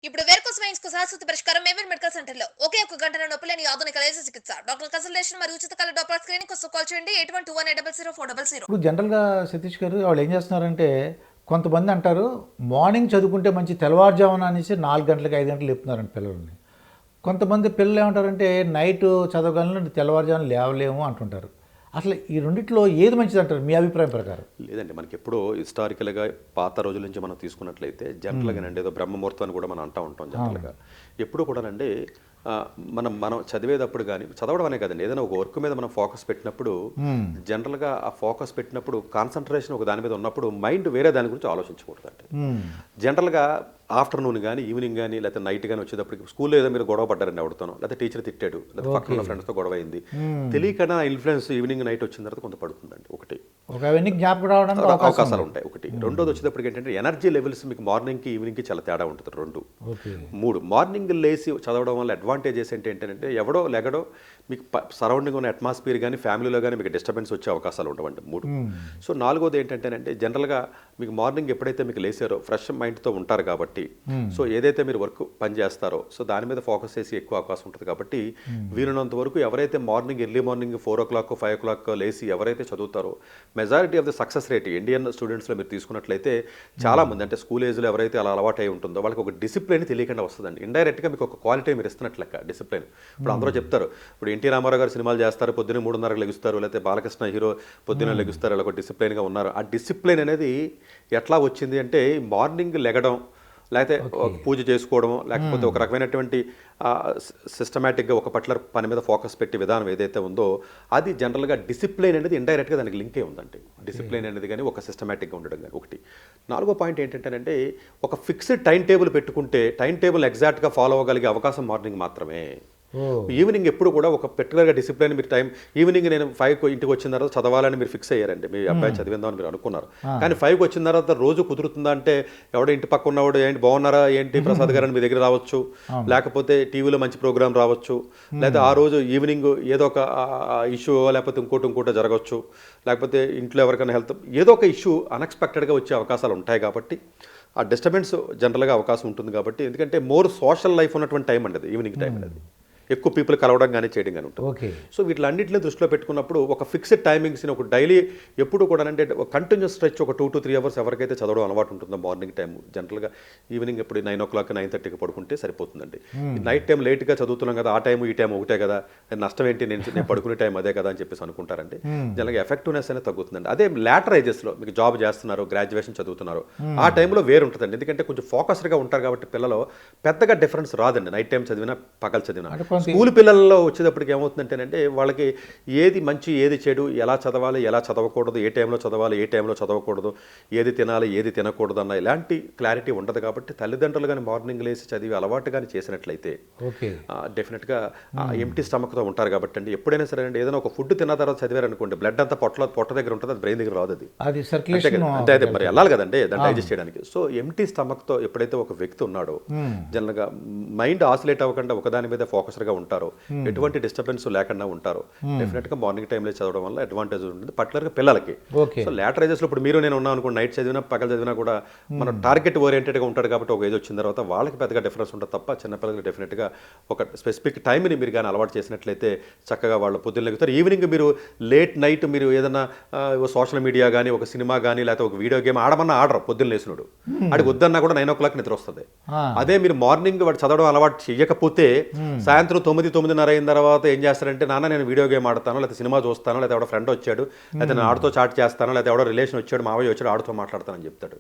ఇప్పుడు varicose veins కు శాశ్వత పరిష్కారం మేవెల్ మెడికల్ సెంటర్ లో ఒకే ఒక గంటల నొప్పులేని ఆధునిక లేజర్ చికిత్స. డాక్టర్ కన్సల్టేషన్ మరియు ఉచిత కళ్ళ డాక్టర్ స్క్రీనింగ్ కోసం కాల్ చేయండి 8121800400. ఇప్పుడు జనరల్‌గా సతీష్ గారు వాళ్ళు ఏం చేస్తున్నారంటే, కొంతమంది అంటారు మార్నింగ్ చదువుకుంటే మంచి తెల్లవారుజామున అనేసి 4 గంటలకి, 5 గంటలకు లేపుతున్నారంట పిల్లల్ని. కొంతమంది పిల్లలు ఏమంటారంటే నైట్ చదవగలను తెల్లవారుజామున లేవలేము అంటుంటారు. అసలు ఈ రెండిట్లో ఏది మంచిదంటారు మీ అభిప్రాయం ప్రకారం? లేదండి, మనకి ఎప్పుడో హిస్టారికల్గా పాత రోజుల నుంచి మనం తీసుకున్నట్లయితే జనరల్గానండి ఏదో బ్రహ్మముహూర్తం అని కూడా మనం అంటూ ఉంటాం జనరల్గా. ఎప్పుడు కూడానండి మనం మనం చదివేటప్పుడు కానీ చదవడం అనే కదండి, ఏదైనా ఒక వర్క్ మీద మనం ఫోకస్ పెట్టినప్పుడు జనరల్గా ఆ ఫోకస్ పెట్టినప్పుడు కాన్సన్ట్రేషన్ ఒక దాని మీద ఉన్నప్పుడు మైండ్ వేరే దాని గురించి ఆలోచించకూడదండి. జనరల్గా ఆఫ్టర్నూన్ కానీ ఈవినింగ్ కానీ లేకపోతే నైట్ కానీ వచ్చేటప్పటికి స్కూల్లో ఏదో మీరు గొడవ పడ్డారండి ఎవరితోనో, లేకపోతే టీచర్ తిట్టాడు, లేకపోతే పక్కన ఫ్రెండ్స్తో గొడవ అయింది, తెలియకుండా ఇన్ఫ్లుయెన్స్ ఈవినింగ్ నైట్ వచ్చిన తర్వాత కొంత పడుతుందండి. ఒకటి అవకాశాలు ఉంటాయి. ఒకటి రెండోది వచ్చేటప్పటికి ఏంటంటే ఎనర్జీ లెవెల్స్ మీకు మార్నింగ్కి ఈవినింగ్కి చాలా తేడా ఉంటుంది. 2 3 మార్నింగ్ లేసి చదవడం వల్ల అడ్వాంటేజెస్ ఏంటంటే ఎవడో లెగడో మీకు సరౌండింగ్ ఉన్న అట్మాస్ఫియర్ కానీ ఫ్యామిలీలో కానీ మీకు డిస్టర్బెన్స్ వచ్చే అవకాశాలు ఉండవండి. 3. సో 4వది ఏంటంటేనంటే జనరల్గా మీకు మార్నింగ్ ఎప్పుడైతే మీకు లేసారో ఫ్రెష్ మైండ్తో ఉంటారు కాబట్టి, సో ఏదైతే మీరు వర్క్ పని చేస్తారో సో దాని మీద ఫోకస్ చేసి ఎక్కువ అవకాశం ఉంటుంది. కాబట్టి వీలున్నంత వరకు ఎవరైతే morning early morning 4 o'clock 5 o'clock లేసి ఎవరైతే చదువుతారో majority of the success rate Indian స్టూడెంట్స్లో మీరు తీసుకున్నట్లయితే చాలా మంది అంటే స్కూల్ ఏజ్లో ఎవరైతే అలా అలవాటు అయి ఉంటుందో వాళ్ళకి ఒక డిసిప్లిన్ తెలియకుండా వస్తుందండి. ఇండైరెక్ట్గా మీకు ఒక క్వాలిటీ మీరు ఇస్తున్నట్లు లెక్క డిసిప్లిన్. ఇప్పుడు అందరూ చెప్తారు, ఇప్పుడు ఎన్టీ రామారావు గారు సినిమాలు చేస్తారు, పొద్దున్న 3:30కు లెగుస్తారు, లేకపోతే బాలకృష్ణ హీరో పొద్దున్న లెగుస్తారు, అలా ఒక డిసిప్లిన్గా ఉన్నారు. ఆ డిసిప్లిన్ అనేది ఎట్లా వచ్చింది అంటే మార్నింగ్ లెగడం, లేకపోతే పూజ చేసుకోవడము, లేకపోతే ఒక రకమైనటువంటి సిస్టమేటిక్గా ఒక పర్టికులర్ పని మీద ఫోకస్ పెట్టి విధానం ఏదైతే ఉందో అది జనరల్గా డిసిప్లిన్ అనేది ఇండైరెక్ట్గా దానికి లింకే ఉందండి. డిసిప్లిన్ అనేది కానీ ఒక సిస్టమేటిక్గా ఉండడం కానీ ఒకటి. 4వ పాయింట్ ఏంటంటేనంటే ఒక ఫిక్స్డ్ టైం టేబుల్ పెట్టుకుంటే టైం టేబుల్ ఎగ్జాక్ట్గా ఫాలో అవ్వగలిగే అవకాశం మార్నింగ్ మాత్రమే. ఈవినింగ్ ఎప్పుడు కూడా ఒక పర్టికులర్గా డిసిప్లిన్ మీరు టైం ఈవినింగ్ నేను 5కు ఇంటికి వచ్చిన తర్వాత చదవాలని మీరు ఫిక్స్ అయ్యారండి, మీ అబ్బాయి చదివిందామని మీరు అనుకున్నారు. కానీ 5కు వచ్చిన తర్వాత రోజు కుదురుతుందా అంటే ఎవడో ఇంటి పక్క ఉన్నవాడు ఏంటి బాగున్నారా ఏంటి ప్రసాద్ గారు అని మీ దగ్గర రావచ్చు, లేకపోతే టీవీలో మంచి ప్రోగ్రామ్ రావచ్చు, లేదా ఆ రోజు ఈవినింగ్ ఏదో ఒక ఇష్యూ లేకపోతే ఇంకోటి జరగవచ్చు, లేకపోతే ఇంట్లో ఎవరికైనా హెల్త్ ఏదో ఒక ఇష్యూ అన్ఎక్స్పెక్టెడ్గా వచ్చే అవకాశాలు ఉంటాయి. కాబట్టి ఆ డిస్టర్బెన్స్ జనరల్గా అవకాశం ఉంటుంది. కాబట్టి ఎందుకంటే మోర్ సోషల్ లైఫ్ ఉన్నటువంటి టైం అండి అది ఈవినింగ్ టైం అనేది, ఎక్కువ పీపుల్ కలవడం కానీ చేయడం కానీ ఉంటుంది. సో వీటిలన్నింటినీ దృష్టిలో పెట్టుకున్నప్పుడు ఒక ఫిక్స్డ్ టైమింగ్స్ని ఒక డైలీ ఎప్పుడు కూడా అంటే కంటిన్యూస్ స్ట్రెచ్ ఒక 2 to 3 hours ఎవరికైతే చదవడం అలవాటు ఉంటుందో మార్నింగ్ టైం జనరల్గా ఈవినింగ్ ఎప్పుడు 9 o'clock 9:30కి పడుకుంటే సరిపోతుందండి. నైట్ టైం లేట్గా చదువుతున్నాం కదా, ఆ టైం ఈ టైం ఒకటే కదా, నష్టం ఏంటి, నేను పడుకునే టైం అదే కదా అని చెప్పేసి అనుకుంటారండి. జనరల్గా ఎఫెక్టివ్నెస్ అనేది తగ్గుతుందండి. అదే లాటర్ ఏజెస్లో మీకు జాబ్ చేస్తున్నారు, గ్రాడ్యుయేషన్ చదువుతున్నారు, ఆ టైంలో వేరు ఉంటుందండి. ఎందుకంటే కొంచెం ఫోకస్డ్గా ఉంటారు కాబట్టి పిల్లలు పెద్దగా డిఫరెన్స్ రాదండి, నైట్ టైం చదివినా పగలు చదివినా. స్కూల్ పిల్లల్లో వచ్చేటప్పటికి ఏమవుతుందంటేనంటే వాళ్ళకి ఏది మంచి ఏది చెడు, ఎలా చదవాలి ఎలా చదవకూడదు, ఏ టైంలో చదవాలి ఏ టైంలో చదవకూడదు, ఏది తినాలి ఏది తినకూడదు అన్న ఇలాంటి క్లారిటీ ఉండదు. కాబట్టి తల్లిదండ్రులు కానీ మార్నింగ్ లేసి చదివి అలవాటు కానీ చేసినట్లయితే డెఫినెట్గా ఎంటీ స్టమక్తో ఉంటారు. కాబట్టి అండి ఎప్పుడైనా సరే అండి ఏదైనా ఒక ఫుడ్ తిన్న తర్వాత చదివారనుకోండి బ్లడ్ అంతా పొట్ట దగ్గర ఉంటుంది, అది బ్రెయిన్ దగ్గర రాదు, అది అంటే అది మరి వెళ్ళాలి కదండి దాన్ని డైజెస్ట్ చేయడానికి. సో ఎంటీ స్టమక్తో ఎప్పుడైతే ఒక వ్యక్తి ఉన్నాడో జనరల్గా మైండ్ ఆసిలేట్ అవ్వకుండా ఒకదాని మీద ఫోకస్డ్గా ఉంటారో, ఎటువంటి డిస్టర్బెన్స్ లేకుండా ఉంటారో, డెఫినెట్గా మార్నింగ్ టైంలో చదవడం వల్ల అడ్వాంటేజ్ ఉంటుంది పర్టికులర్గా పిల్లలకి. సో లేటర్ ఏజెస్లో ఇప్పుడు మీరు నేను ఉన్నాను అనుకోండి, నైట్ చదివినా పగలు చదివినా కూడా మన టార్గెట్ ఓరియంటెడ్గా ఉంటాడు కాబట్టి ఒక ఏజ్ వచ్చిన తర్వాత వాళ్ళకి పెద్దగా డిఫరెన్స్ ఉంటుంది తప్ప చిన్నపిల్లలకి డెఫినెట్గా ఒక స్పెసిఫిక్ టైంని మీరు కానీ అలవాటు చేసినట్లయితే చక్కగా వాళ్ళు పొద్దున్న లెగుతారు. ఈవినింగ్ మీరు లేట్ నైట్ మీరు ఏదైనా సోషల్ మీడియా కానీ ఒక సినిమా కానీ లేకపోతే ఒక వీడియో గేమ్ ఆడమన్నా ఆడరు, పొద్దున్న లేసినాడు ఆడికి వద్దన్నా కూడా 9 o'clock నిద్ర వస్తుంది. అదే మీరు మార్నింగ్ వాడు చదవడం అలవాటు చేయకపోతే సాయంత్రం 9-9:30 అయిన తర్వాత ఏం చేస్తారంటే నాన్న నేను వీడియో గేమ్ ఆడతాను, లేకపోతే సినిమా చూస్తాను, లేదా ఎవడో ఫ్రెండ్ వచ్చాడు, లేకపోతే నేను ఆడుతో చాట్ చేస్తాను, లేదా ఎవడో రిలేషన్ వచ్చాడు మావయ్య వచ్చాడు ఆడుతో మాట్లాడతానని చెప్తాడు.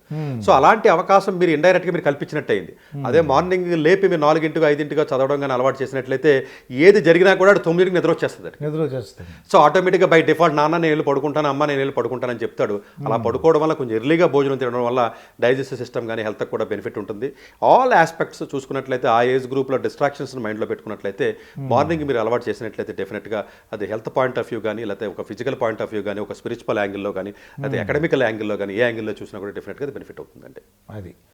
సో అలాంటి అవకాశం మీరు ఇండైరెక్ట్గా మీరు కల్పించినట్టు అయింది. అదే మార్నింగ్ లేపి మీరు 4 5 చదవడం కానీ అలవాటు చేసినట్లయితే ఏది జరిగినా కూడా 9కి నిద్ర వచ్చేస్తుంది. సో ఆటోమేటిక్గా బై డిఫాల్ట్ నాన్న నేను వెళ్ళి పడుకుంటాను, అమ్మ నేను వెళ్ళి పడుకుంటానని చెప్తాడు. అలా పడుకోవడం వల్ల కొంచెం ఎర్లీగా భోజనం తినడం వల్ల డైజెస్టివ్ సిస్టమ్ కానీ హెల్త్ కూడా బెనిఫిట్ ఉంటుంది. ఆల్ ఆస్పెక్ట్స్ చూసుకున్నట్లయితే ఆ ఏజ్ గ్రూప్లో డిస్ట్రాక్షన్స్ మైండ్లో పెట్టుకున్నట్లయితే మార్నింగ్ మీరు అలవాటు చేసినట్లయితే డెఫినెట్గా అది హెల్త్ పాయింట్ ఆఫ్ వ్యూ కానీ లేకపోతే ఒక ఫిజికల్ పాయింట్ ఆఫ్ వ్యూ కానీ ఒక స్పిరిచువల్ యాంగిల్లో కానీ లేకపోతే అకాడమికల్ యాంగిల్లో కానీ ఏ యాంగిల్లో చూసినా కూడా డెఫినెట్గా అది బెనిఫిట్ అవుతుందండి. అది